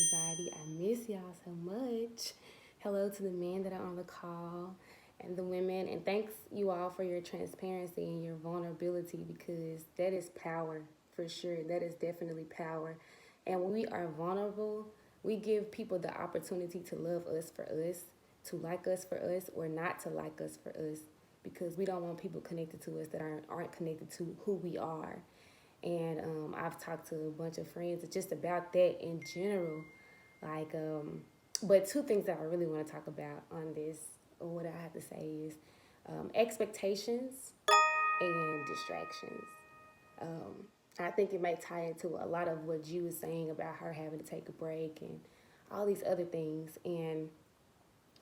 everybody. I miss y'all so much. Hello to the men that are on the call and the women. And thanks you all for your transparency and your vulnerability because that is power for sure. That is definitely power. And when we are vulnerable, we give people the opportunity to love us for us, to like us for us, or not to like us for us because we don't want people connected to us that aren't connected to who we are. And I've talked to a bunch of friends just about that in general. Like, but two things that I really want to talk about on this, or what I have to say is expectations and distractions. Um, I think it may tie into a lot of what you was saying about her having to take a break and all these other things. And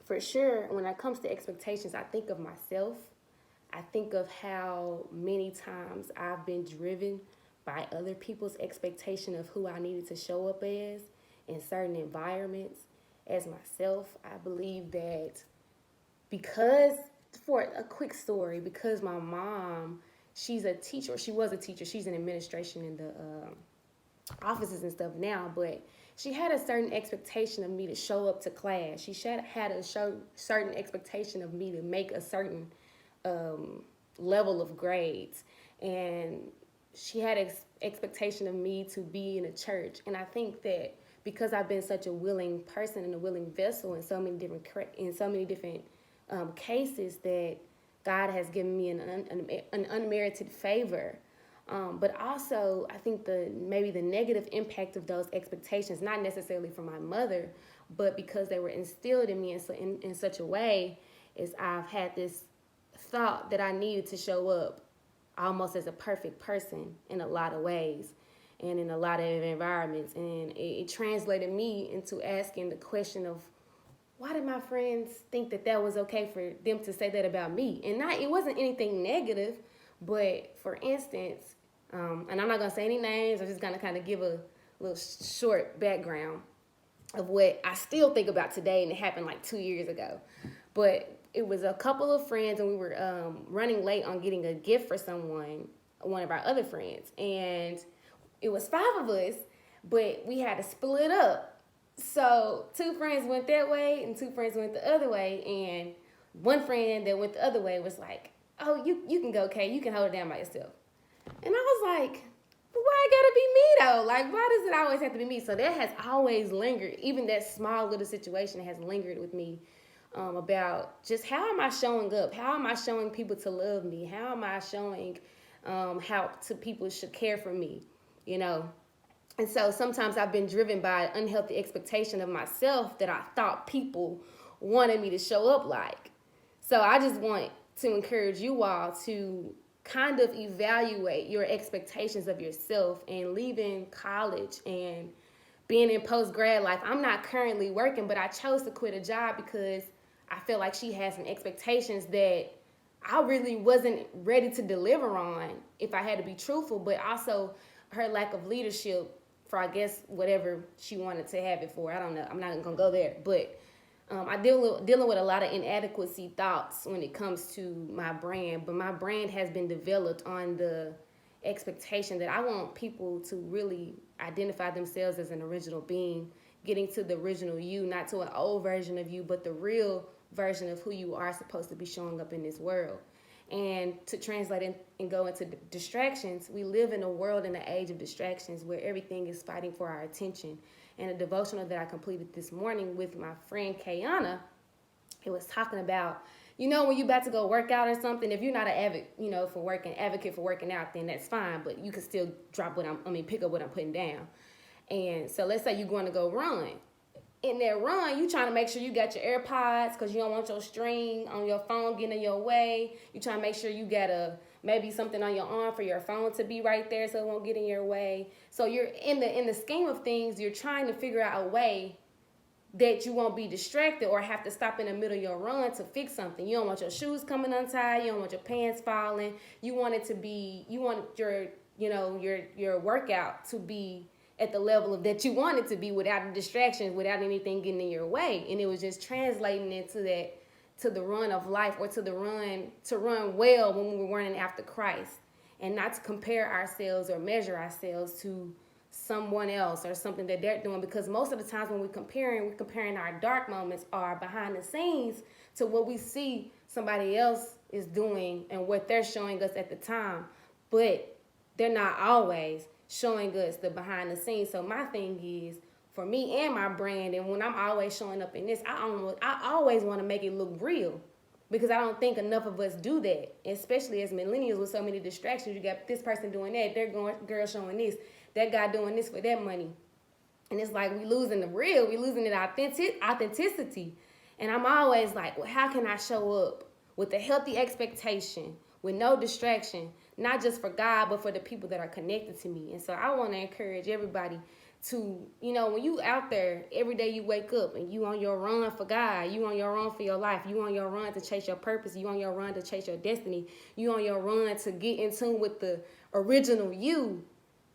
for sure, when it comes to expectations, I think of myself. I think of how many times I've been driven by other people's expectation of who I needed to show up as in certain environments as myself. I believe that because, for a quick story, because my mom, she's a teacher, she was a teacher, she's in administration in the offices and stuff now, but she had a certain expectation of me to show up to class. She had a certain expectation of me to make a certain level of grades, and she had expectation of me to be in a church. And I think that because I've been such a willing person and a willing vessel in so many different cases, that God has given me an unmerited favor. But also, I think maybe the negative impact of those expectations, not necessarily from my mother, but because they were instilled in me in such a way, is I've had this thought that I needed to show up almost as a perfect person in a lot of ways and in a lot of environments. And it translated me into asking the question of, why did my friends think that was okay for them to say that about me? And it wasn't anything negative, but for instance, and I'm not gonna say any names, I'm just gonna kind of give a little short background of what I still think about today, and it happened like 2 years ago. But it was a couple of friends, and we were running late on getting a gift for one of our other friends, and it was five of us, but we had to split up. So two friends went that way, and two friends went the other way, and one friend that went the other way was like, "Oh, you can go, Kay. You can hold it down by yourself." And I was like, but why it gotta be me though? Like, why does it always have to be me? So that has always lingered. Even that small little situation has lingered with me about just how am I showing up? How am I showing people to love me? How am I showing how people should care for me? You know? And so sometimes I've been driven by an unhealthy expectation of myself that I thought people wanted me to show up like. So I just want to encourage you all to kind of evaluate your expectations of yourself. And leaving college and being in post-grad life, I'm not currently working, but I chose to quit a job because I feel like she had some expectations that I really wasn't ready to deliver on, if I had to be truthful, but also her lack of leadership for, I guess, whatever she wanted to have it for. I don't know. I'm not going to go there. But I dealing with a lot of inadequacy thoughts when it comes to my brand. But my brand has been developed on the expectation that I want people to really identify themselves as an original being, getting to the original you, not to an old version of you, but the real version of who you are supposed to be showing up in this world. And to translate and go into distractions, we live in a world in an age of distractions where everything is fighting for our attention. And a devotional that I completed this morning with my friend Kayana, it was talking about, when you're about to go work out or something, if you're not an advocate for working out, then that's fine, but you can still pick up what I'm putting down. And so let's say you're going to go run. In that run, you trying to make sure you got your AirPods because you don't want your string on your phone getting in your way. You trying to make sure you got maybe something on your arm for your phone to be right there so it won't get in your way. So you're in the scheme of things, you're trying to figure out a way that you won't be distracted or have to stop in the middle of your run to fix something. You don't want your shoes coming untied. You don't want your pants falling. You want your workout to be at the level of that you want it to be without the distractions, without anything getting in your way. And it was just translating into that, to the run of life, or to run well when we were running after Christ, and not to compare ourselves or measure ourselves to someone else or something that they're doing, because most of the times when we're comparing our dark moments or behind the scenes to what we see somebody else is doing and what they're showing us at the time, but they're not always showing us the behind the scenes. So my thing is, for me and my brand, and when I'm always showing up in this, I always want to make it look real, because I don't think enough of us do that, especially as millennials with so many distractions. You got this person doing that, they're going, girl showing this, that guy doing this for that money. And it's like we losing the real, we losing the authenticity. And I'm always like, well, how can I show up with a healthy expectation, with no distraction, not just for God, but for the people that are connected to me. And so I want to encourage everybody to, when you out there, every day you wake up and you on your run for God, you on your run for your life, you on your run to chase your purpose, you on your run to chase your destiny, you on your run to get in tune with the original you.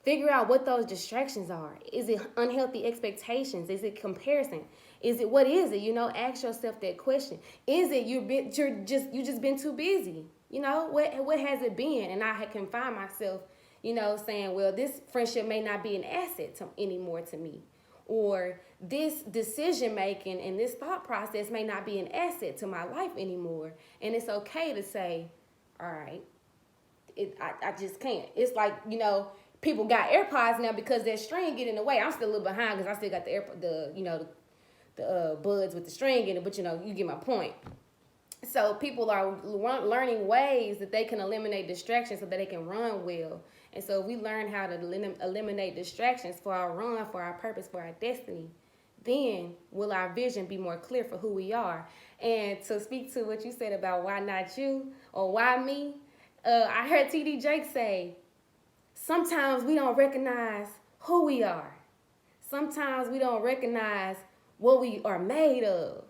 Figure out what those distractions are. Is it unhealthy expectations? Is it comparison? What is it? Ask yourself that question. Is it you just been too busy? What has it been? And I can find myself, saying, well, this friendship may not be an asset anymore to me. Or this decision making and this thought process may not be an asset to my life anymore. And it's okay to say, all right, I just can't. It's like, people got AirPods now because their string get in the way. I'm still a little behind because I still got the buds with the string in it, but you get my point. So people are learning ways that they can eliminate distractions so that they can run well. And so if we learn how to eliminate distractions for our run, for our purpose, for our destiny, then will our vision be more clear for who we are. And to speak to what you said about why not you or why me, I heard T.D. Jakes say, sometimes we don't recognize who we are. Sometimes we don't recognize what we are made of.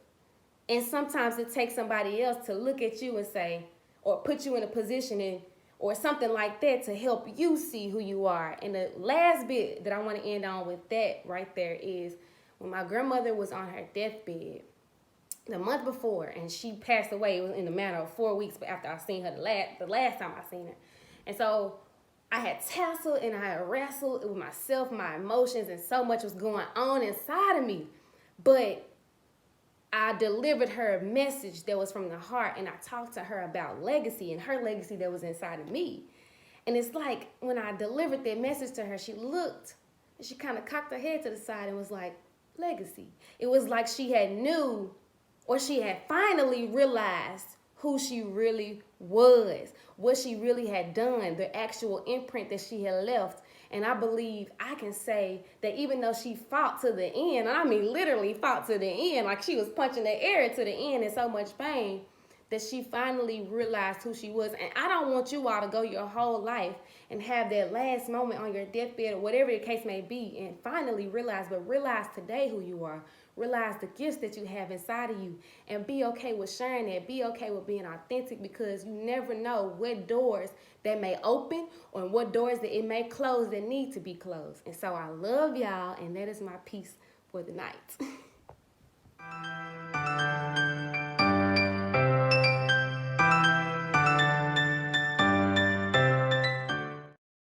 And sometimes it takes somebody else to look at you and say, or put you in a position or something like that to help you see who you are. And the last bit that I want to end on with that right there is when my grandmother was on her deathbed the month before, and she passed away. It was in the matter of 4 weeks after I seen her the last time I seen her. And so I had tussled and I had wrestled with myself, my emotions, and so much was going on inside of me. But I delivered her a message that was from the heart, and I talked to her about legacy and her legacy that was inside of me. And it's like when I delivered that message to her, she looked and she kind of cocked her head to the side and was like, legacy. It was like she had knew, or she had finally realized who she really was, what she really had done, the actual imprint that she had left. And I believe I can say that even though she fought to the end, and I mean literally fought to the end, like she was punching the air to the end in so much pain, that she finally realized who she was. And I don't want you all to go your whole life and have that last moment on your deathbed or whatever the case may be and finally realize today who you are. Realize the gifts that you have inside of you and be okay with sharing that. Be okay with being authentic, because you never know what doors that may open or what doors that it may close that need to be closed. And so I love y'all, and that is my piece for the night.